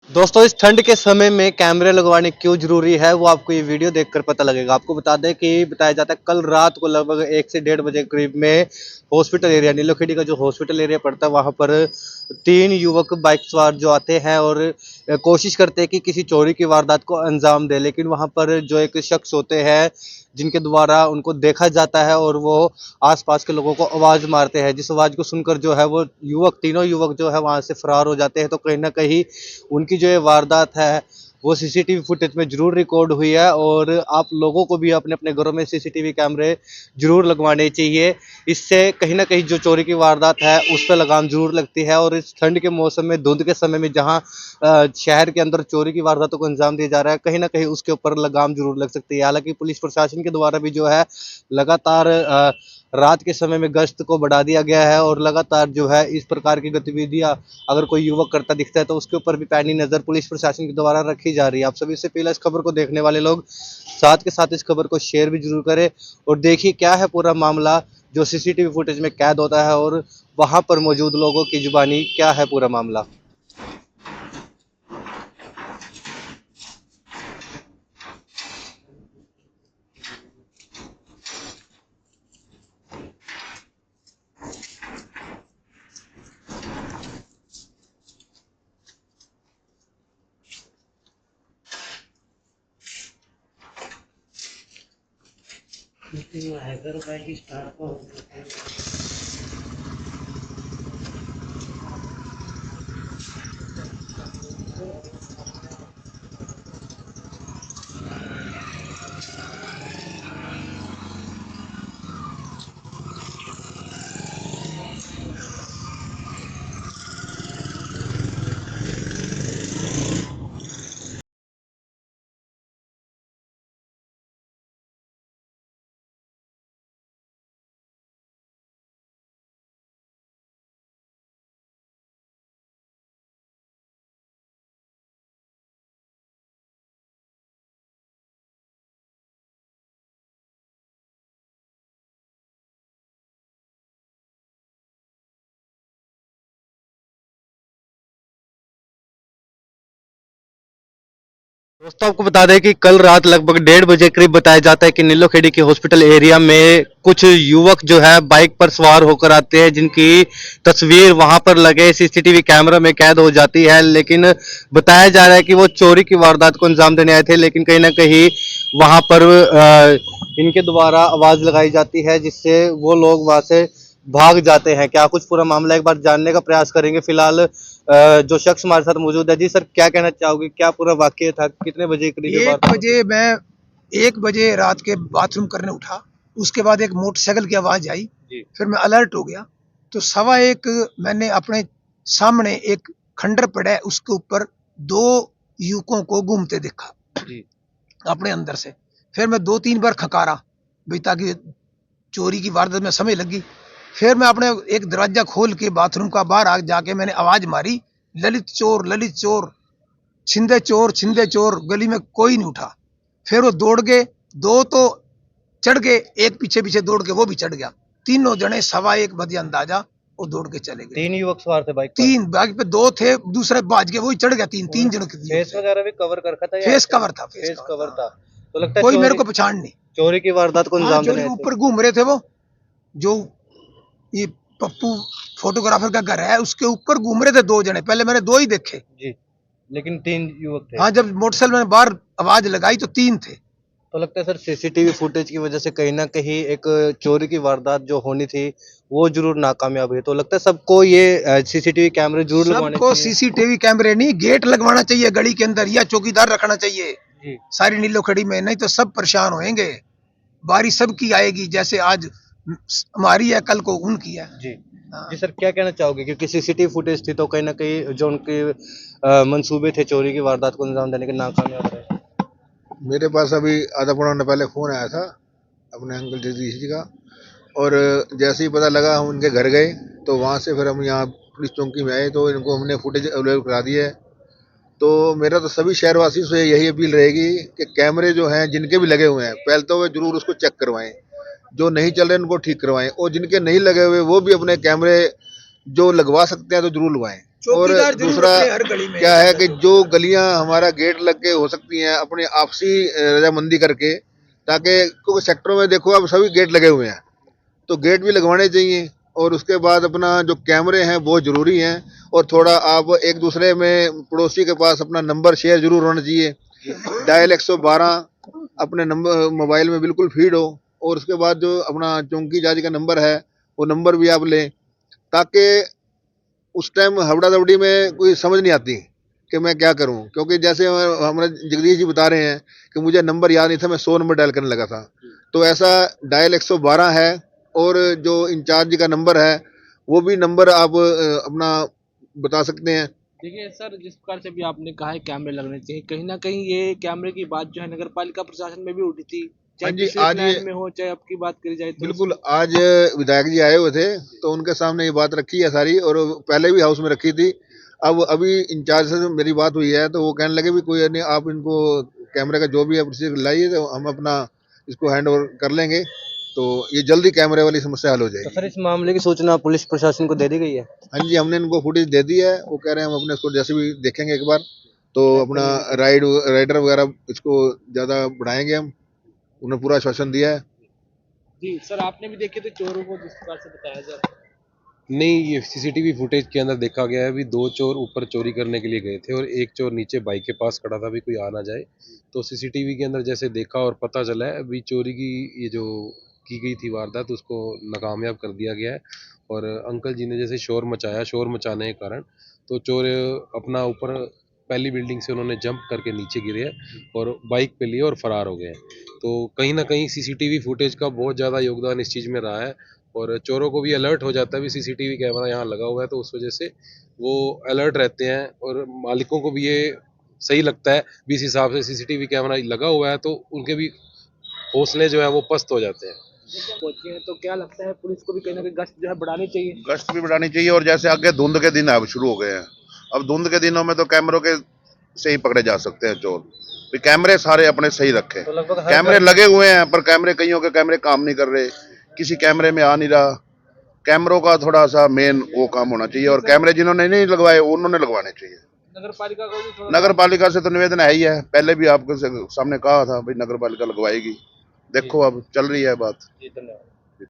दोस्तों इस ठंड के समय में कैमरे लगवाने क्यों जरूरी है वो आपको ये वीडियो देखकर पता लगेगा। आपको बता दें कि बताया जाता है कल रात को लगभग 1 से 1:30 बजे करीब में हॉस्पिटल एरिया नीलोखेड़ी का जो हॉस्पिटल एरिया पड़ता है वहां पर 3 युवक बाइक सवार जो आते हैं और कोशिश करते हैं कि किसी चोरी की वारदात को अंजाम दे, लेकिन वहां पर जो एक शख्स होते हैं जिनके द्वारा उनको देखा जाता है और वो आसपास के लोगों को आवाज मारते हैं, जिस आवाज को सुनकर जो है वो तीनों युवक जो है वहां से फरार हो जाते हैं। तो कहीं ना कहीं उनकी जो ये वारदात है वो सीसीटीवी फुटेज में जरूर रिकॉर्ड हुई है और आप लोगों को भी अपने अपने घरों में सीसीटीवी कैमरे जरूर लगवाने चाहिए। इससे कहीं ना कहीं जो चोरी की वारदात है उस पर लगाम जरूर लगती है और इस ठंड के मौसम में धुंध के समय में जहां शहर के अंदर चोरी की वारदातों को अंजाम दिया जा रहा है, कहीं ना कहीं उसके ऊपर लगाम जरूर लग सकती है। हालांकि पुलिस प्रशासन के द्वारा भी जो है लगातार रात के समय में गश्त को बढ़ा दिया गया है और लगातार जो है इस प्रकार की गतिविधियां अगर कोई युवक करता दिखता है तो उसके ऊपर भी पैनी नजर पुलिस प्रशासन के द्वारा रखी जा रही है। आप सभी से पहले इस खबर को देखने वाले लोग साथ के साथ इस खबर को शेयर भी जरूर करें और देखिए क्या है पूरा मामला जो सीसीटीवी फुटेज में कैद होता है और वहां पर मौजूद लोगों की जुबानी क्या है पूरा मामला। दोस्तों आपको बता दें कि कल रात लगभग 1:30 बजे करीब बताया जाता है कि नीलोखेड़ी के हॉस्पिटल एरिया में कुछ युवक जो है बाइक पर सवार होकर आते हैं जिनकी तस्वीर वहां पर लगे सीसीटीवी कैमरा में कैद हो जाती है। लेकिन बताया जा रहा है कि वो चोरी की वारदात को अंजाम देने आए थे, लेकिन कहीं ना कहीं वहां पर इनके द्वारा आवाज लगाई जाती है जिससे वो लोग वहां से भाग जाते हैं। क्या कुछ पूरा मामला एक बार जानने का प्रयास करेंगे। फिलहाल जो शख्स हमारे साथ मौजूद है, जी सर क्या कहना चाहोगे, क्या पूरा वाकया था, कितने बजे करीब ये बात? 1 बजे मैं 1 बजे रात के बाथरूम करने उठा। उसके बाद एक मोटरसाइकिल की आवाज आई। जी फिर मैं अलर्ट हो गया तो 1:15 मैंने अपने सामने एक खंडर पड़ा है उसके ऊपर 2 युवकों को घूमते देखा जी अपने अंदर से। फिर मैं 2-3 बार खकारा भाई ताकि चोरी की वारदात में समय लगी। फिर मैं अपने एक दरवाजा खोल के बाथरूम का बाहर आ जाके मैंने आवाज मारी, ललित चोर, छिंदे चोर। गली में कोई नहीं उठा। फिर वो दौड़ गए, 2 तो चढ़ गए, एक पीछे पीछे दौड़ के वो भी चढ़ गया। तीनों जने 1:15 बजे अंदाजा वो दौड़ के चले गए। 3 युवक सवार थे बाइक पर? 3 बाइक पे 2 थे, दूसरे भाज के वही चढ़ गया। तीन जनों के फेस वगैरह भी कवर कर रखा था या फेस ऐसे? कवर था। फेस कवर था। तो लगता है कोई मेरे चोरी को पहचान नहीं। चोरी की वारदात को हाँ, अंजाम जो देने आए थे। ऊपर घूम रहे थे वो, जो ये पप्पू फोटोग्राफर का घर है उसके ऊपर घूम रहे थे 2 जने। पहले मैंने 2 ही देखे। जी, लेकिन 3 युवक थे। हाँ, जब मोटरसाइकिल मैंने बाहर आवाज लगाई तो 3 थे। तो लगता है सर सीसीटीवी फुटेज की वजह से कहीं ना कहीं एक चोरी की वारदात जो होनी थी वो जरूर नाकामयाब हुई। तो लगता है सबको ये सीसीटीवी कैमरे जरूर लगवाने सबको चाहिए। सीसीटीवी कैमरे नहीं, गेट लगवाना चाहिए गली के अंदर या चौकीदार रखना चाहिए जी सारी नीलो खड़ी में, नहीं तो सब परेशान होंगे। बारी सबकी आएगी, जैसे आज हमारी है कल को उनकी है। जी हाँ। जी सर क्या कहना चाहोगे, क्योंकि सीसीटीवी फुटेज थी तो कहीं ना कहीं जो उनके मंसूबे थे चोरी की वारदात को अंजाम देने के नाकामयाब रहे। मेरे पास अभी आधा पौना घंटा पहले फ़ोन आया था अपने अंकल जगदीश जी का। और जैसे ही पता लगा हम उनके घर गए तो वहाँ से फिर हम यहाँ पुलिस चौकी में आए तो इनको हमने फुटेज अवेलेबल करा दी है। तो मेरा तो सभी शहरवासियों से यही अपील रहेगी कि कैमरे जो हैं जिनके भी लगे हुए हैं पहले तो वे जरूर उसको चेक करवाएं, जो नहीं चल रहे उनको ठीक करवाएं, और जिनके नहीं लगे हुए वो भी अपने कैमरे जो लगवा सकते हैं तो जरूर लगवाएं। और चौकीदार जरूर दूसरा रखने हर गली में। क्या है कि जो गलियां हमारा गेट लग के हो सकती हैं अपने आपसी रजामंदी करके, ताकि क्योंकि सेक्टरों में देखो अब सभी गेट लगे हुए हैं, तो गेट भी लगवाने चाहिए। और उसके बाद अपना जो कैमरे हैं बहुत ज़रूरी हैं, और थोड़ा आप एक दूसरे में पड़ोसी के पास अपना नंबर शेयर जरूर होना चाहिए। डायल 112 अपने नंबर मोबाइल में बिल्कुल फीड हो, और उसके बाद जो अपना चौकी जाजी का नंबर है वो नंबर भी आप लें, ताकि उस टाइम हबड़ा दबड़ी में कोई समझ नहीं आती कि मैं क्या करूं। क्योंकि जैसे हमारे जगदीश जी बता रहे हैं कि मुझे नंबर याद नहीं था, मैं 100 नंबर डायल करने लगा था, तो ऐसा डायल 112 है। और जो इंचार्ज का नंबर है वो भी नंबर आप अपना बता सकते हैं। देखिए सर, जिस प्रकार से भी आपने कहा है कैमरे लगने चाहिए, कहीं ना कहीं ये कैमरे की बात जो है नगर पालिका प्रशासन में भी उठी थी, हाँ चाहे जी, पिछले आज ये प्लान में हो चाहे अब की बात करी जाए तो बिल्कुल आज विधायक जी आए हुए थे, तो उनके सामने ये बात रखी है सारी, और पहले भी हाउस में रखी थी। अब अभी इंचार्ज से मेरी बात हुई है, तो वो कहने लगे भी कोई नहीं, आप इनको कैमरे का जो भी है प्रोसीजर लाइए, तो हम अपना इसको हैंड ओवर कर लेंगे, तो ये जल्दी कैमरे वाली समस्या हल हो तो जाएगी। सर इस मामले की सूचना पुलिस प्रशासन को दे दी गई है? हाँ जी, हमने इनको फुटेज दे दी है, वो कह रहे हैं हम अपने इसको जैसे भी देखेंगे एक बार, तो अपना राइडर वगैरह इसको ज़्यादा बढ़ाएंगे हम, उन्हें पूरा आश्वासन दिया है। जी सर, आपने भी देखे थे चोरों को जिस प्रकार से बताया जा रहा है। नहीं, ये सीसीटीवी फुटेज के अंदर देखा गया है, अभी 2 चोर ऊपर चोरी करने के लिए गए थे और एक चोर नीचे बाइक के पास खड़ा था, भी कोई आ ना जाए। तो सीसीटीवी के अंदर जैसे देखा और पता चला है, अभी चोरी की ये जो की गई थी वारदात, उसको नाकामयाब कर दिया गया है। और अंकल जी ने जैसे शोर मचाया, शोर मचाने के कारण तो चोर अपना ऊपर पहली बिल्डिंग से उन्होंने जंप करके नीचे गिरे हैं और बाइक पे लिए और फरार हो गए हैं। तो कहीं ना कहीं सीसीटीवी फुटेज का बहुत ज़्यादा योगदान इस चीज़ में रहा है, और चोरों को भी अलर्ट हो जाता है, भी सीसीटीवी कैमरा यहाँ लगा हुआ है, तो उस वजह से वो अलर्ट रहते हैं। और मालिकों को भी ये सही लगता है भी, इस हिसाब से सीसीटीवी कैमरा लगा हुआ है तो उनके भी हौसले जो है वो पस्त हो जाते हैं। पहुंचे हैं तो क्या लगता है पुलिस को भी कहीं ना कहीं गश्त जो है बढ़ानी चाहिए? गश्त भी बढ़ानी चाहिए, और जैसे आगे धुंध के दिन अब शुरू हो गए हैं, अब धुंध के दिनों में तो कैमरों के से ही पकड़े जा सकते हैं चोर। भी कैमरे सारे अपने सही रखें। तो लगभग हर कैमरे लगे हुए हैं पर कैमरे, कईयों के कैमरे काम नहीं कर रहे, किसी कैमरे में आ नहीं रहा। कैमरों का थोड़ा सा मेन वो काम होना चाहिए, और कैमरे जिन्होंने नहीं लगवाए उन्होंने लगवाने चाहिए। नगर पालिका को भी थोड़ा नगर पालिका से तो निवेदन है ही है, पहले भी आपके सामने कहा था भाई नगर पालिका लगवाएगी, देखो अब चल रही है बात। जी, धन्यवाद।